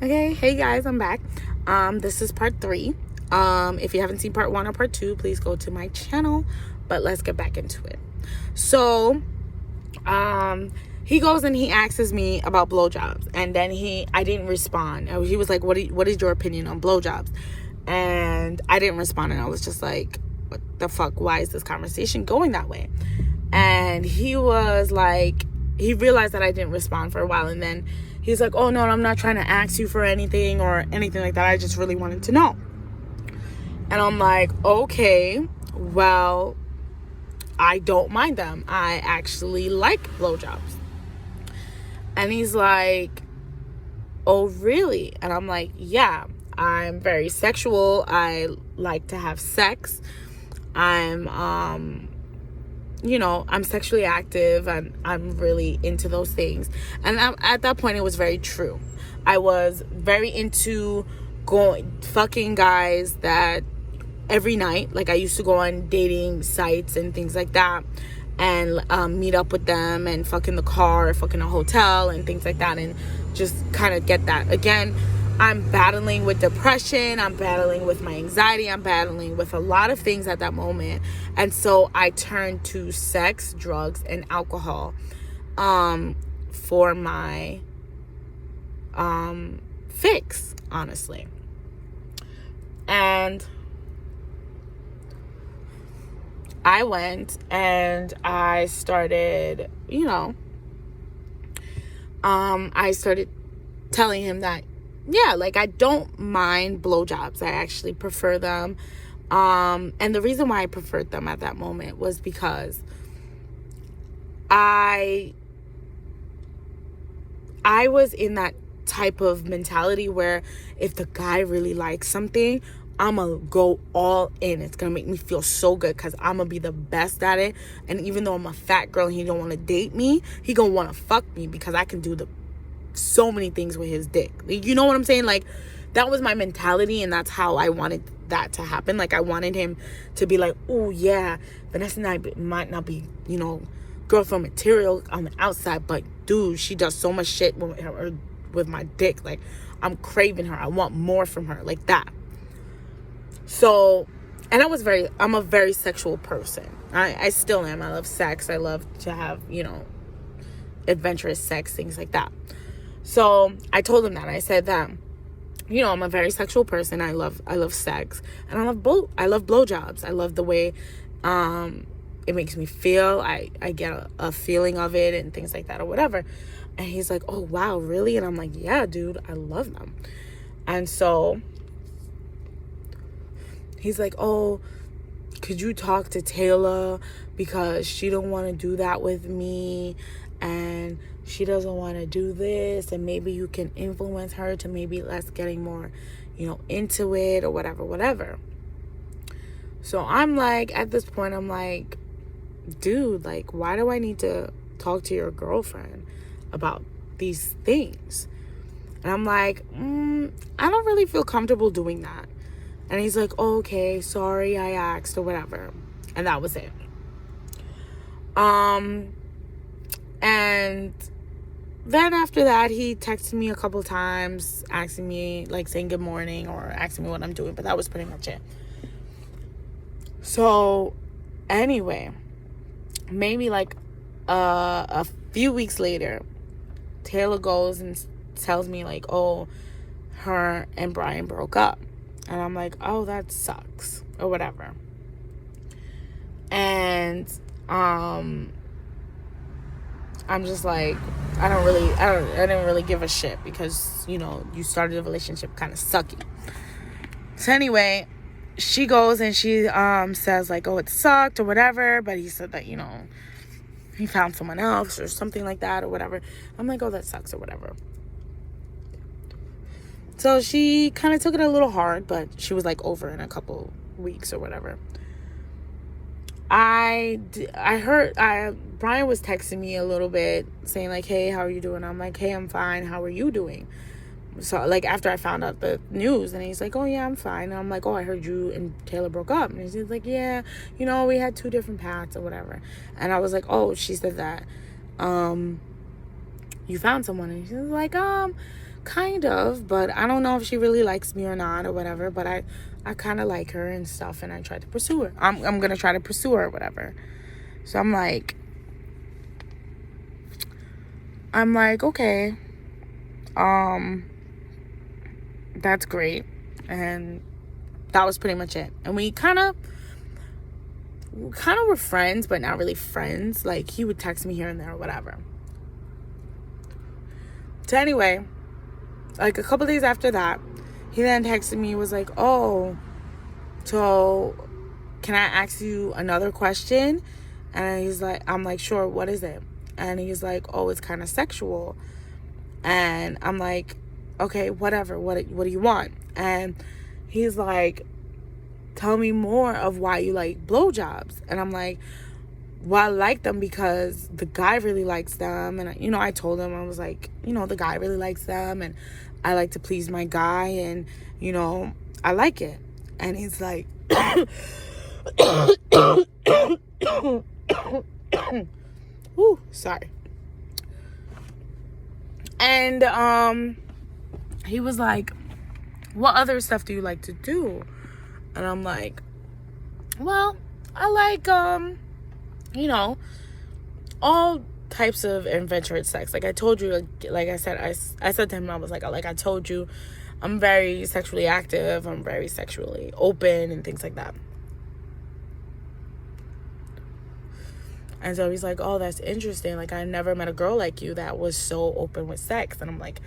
Okay, hey guys, I'm back. This is part 3. If you haven't seen part 1 or part 2, please go to my channel. But let's get back into it. So, he goes and he asks me about blowjobs, and then I didn't respond. He was like, "What is your opinion on blowjobs?" And I didn't respond, and I was just like, "What the fuck? Why is this conversation going that way?" And he was like, he realized that I didn't respond for a while, and then he's like, "Oh no, I'm not trying to ask you for anything or anything like that. I just really wanted to know." And I'm like, "Okay, well, I don't mind them. I actually like blowjobs." And he's like, "Oh, really?" And I'm like, "Yeah, I'm very sexual. I like to have sex. I'm I'm sexually active, and I'm really into those things." And at that point, it was very true. I was very into fucking guys that every night. Like, I used to go on dating sites and things like that, and meet up with them and fuck in the car, fuck in a hotel and things like that, and just kind of get that. Again, I'm battling with depression, I'm battling with my anxiety, I'm battling with a lot of things at that moment. And so I turned to sex, drugs, and alcohol for my fix, honestly. And I went and I started, I started telling him that, yeah, like, I don't mind blowjobs. I actually prefer them. And the reason why I preferred them at that moment was because I was in that type of mentality where if the guy really likes something, I'm gonna go all in. It's gonna make me feel so good because I'm gonna be the best at it. And even though I'm a fat girl and he don't want to date me, he gonna want to fuck me because I can do so many things with his dick. You know what I'm saying? Like, that was my mentality, and that's how I wanted that to happen. Like, I wanted him to be like, "Oh yeah, Vanessa might not be, girlfriend material on the outside, but dude, she does so much shit with my dick. Like, I'm craving her. I want more from her," like that. So, and I'm a very sexual person. I still am. I love sex. I love to have, adventurous sex, things like that. So I told him that. I said that, I'm a very sexual person. I love sex, and I love blowjobs. I love the way it makes me feel. I get a feeling of it and things like that or whatever. And he's like, "Oh wow, really?" And I'm like, "Yeah, dude, I love them." And so he's like, "Oh, could you talk to Taylor, because she don't want to do that with me, and she doesn't want to do this, and maybe you can influence her to maybe let's getting more, into it," or whatever. So I'm like, at this point, I'm like, dude, like, why do I need to talk to your girlfriend about these things? And I'm like, I don't really feel comfortable doing that. And he's like, "Oh, okay, sorry, I asked," or whatever. And that was it. And then after that, he texted me a couple times, asking me, like, saying good morning or asking me what I'm doing. But that was pretty much it. So, anyway, maybe like a few weeks later, Taylor goes and tells me, like, "Oh, her and Brian broke up." And I'm like, "Oh, that sucks," or whatever. And I'm just like, I didn't really give a shit because, you started a relationship kind of sucky. So anyway, she goes and she says, like, "Oh, it sucked," or whatever, but he said that, he found someone else or something like that or whatever. I'm like, "Oh, that sucks," or whatever. So she kind of took it a little hard, but she was like over in a couple weeks or whatever. I heard Brian was texting me a little bit saying, like, "Hey, how are you doing?" I'm like, "Hey, I'm fine. How are you doing?" So, like, after I found out the news, and he's like, "Oh yeah, I'm fine." And I'm like, "Oh, I heard you and Taylor broke up." And he's like, "Yeah, we had 2 different paths or whatever." And I was like, "Oh," she said that, "you found someone." And she's like, Kind of, but I don't know if she really likes me or not or whatever, but I kind of like her and stuff, and I tried to pursue her. I'm going to try to pursue her or whatever. So I'm like, okay, that's great. And that was pretty much it. And we kind of were friends, but not really friends. Like, he would text me here and there or whatever. So anyway, like a couple days after that, he then texted me, was like, oh, so can I ask you another question? And he's like, I'm like, sure, what is it? And he's like, oh, it's kind of sexual. And I'm like, okay, whatever, what do you want? And he's like, tell me more of why you like blowjobs. And I'm like, well, I like them because the guy really likes them. And, you know, I told him, I was like, you know, the guy really likes them. And I like to please my guy. And, you know, I like it. And he's like, whew, sorry. And he was like, what other stuff do you like to do? And I'm like, well, I like, you know, all types of adventurous sex. Like I told you, like I said, I said to him, I was like I told you, I'm very sexually active. I'm very sexually open and things like that. And so he's like, oh, that's interesting. Like, I never met a girl like you that was so open with sex. And I'm like,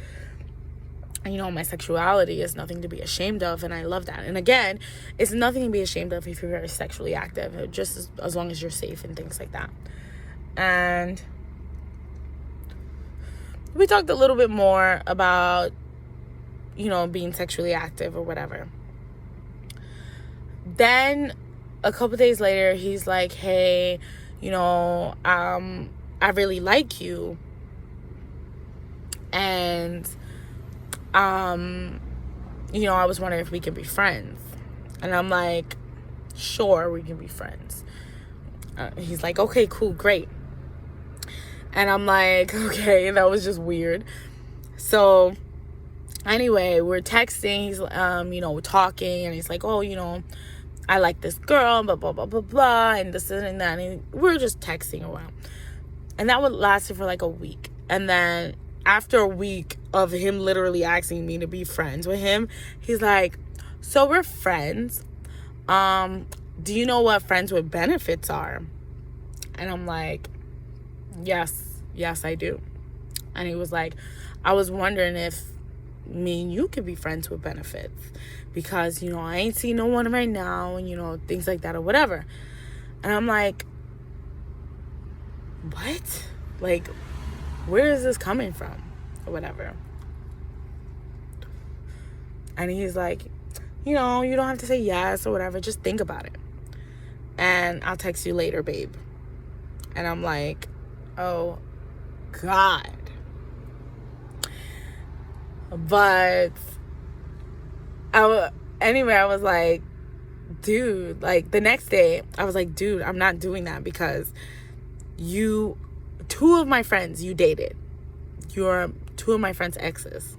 you know, my sexuality is nothing to be ashamed of, and I love that. And again, it's nothing to be ashamed of if you're very sexually active, just as long as you're safe and things like that. And we talked a little bit more about, you know, being sexually active or whatever. Then a couple days later, he's like, hey, you know, I really like you, and you know, I was wondering if we could be friends. And I'm like, sure, we can be friends. He's like, okay, cool, great. And I'm like, okay, that was just weird. So anyway, we're texting, he's you know, we're talking, and he's like, oh, you know, I like this girl, blah blah blah blah blah, and this and that, and we're just texting around. And that would last for like a week. And then after a week of him literally asking me to be friends with him, he's like, so we're friends. Do you know what friends with benefits are? And I'm like, yes, I do. And he was like, I was wondering if me and you could be friends with benefits, because, you know, I ain't seen no one right now, and, you know, things like that or whatever. And I'm like, what? Like, where is this coming from or whatever? And he's like, you know, you don't have to say yes or whatever, just think about it, and I'll text you later, babe. And I'm like, oh God. But anyway, I was like, dude, like the next day I was like, dude, I'm not doing that, because two of my friends you dated, you're two of my friends' exes,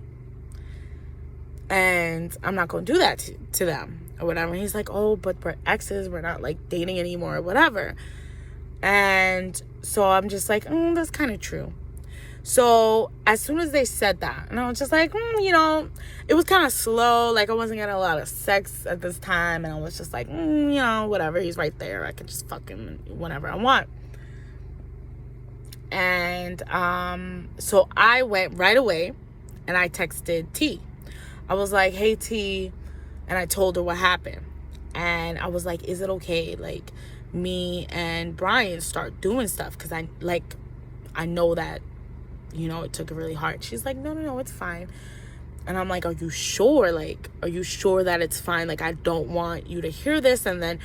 and I'm not going to do that to them or whatever. And he's like, oh, but we're exes, we're not like dating anymore or whatever. And so I'm just like, that's kind of true. So as soon as they said that, and I was just like, you know, it was kind of slow. Like, I wasn't getting a lot of sex at this time. And I was just like, you know, whatever. He's right there. I could just fuck him whenever I want. And so I went right away and I texted T. I was like, hey, T. And I told her what happened. And I was like, is it okay, like, me and Brian start doing stuff? Because I know that, you know, it took it really hard. She's like, no, it's fine. And I'm like, are you sure? Like, are you sure that it's fine? Like, I don't want you to hear this and then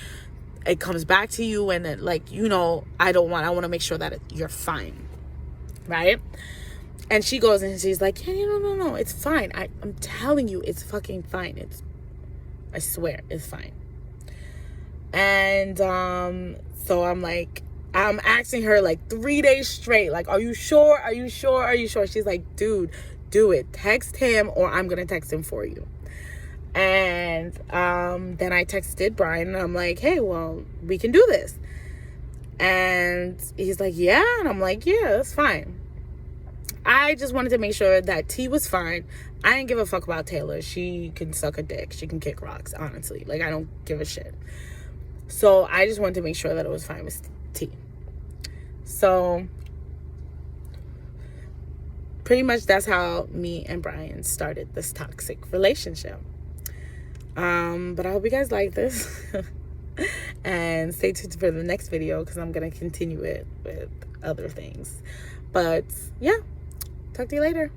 it comes back to you, and then, like, you know, I want to make sure that you're fine, right? And she goes and she's like, yeah, no, it's fine. I'm telling you, it's fucking fine. I swear, it's fine. And so I'm like, I'm asking her like 3 days straight, like, are you sure? She's like, dude, do it. Text him, or I'm gonna text him for you. And then I texted Brian, and I'm like, hey, well, we can do this. And he's like, yeah. And I'm like, yeah, that's fine. I just wanted to make sure that T was fine. I didn't give a fuck about Taylor. She can suck a dick. She can kick rocks, honestly. Like, I don't give a shit. So I just wanted to make sure that it was fine with T. So pretty much that's how me and Brian started this toxic relationship. But I hope you guys like this. And stay tuned for the next video, because I'm going to continue it with other things. But yeah, talk to you later.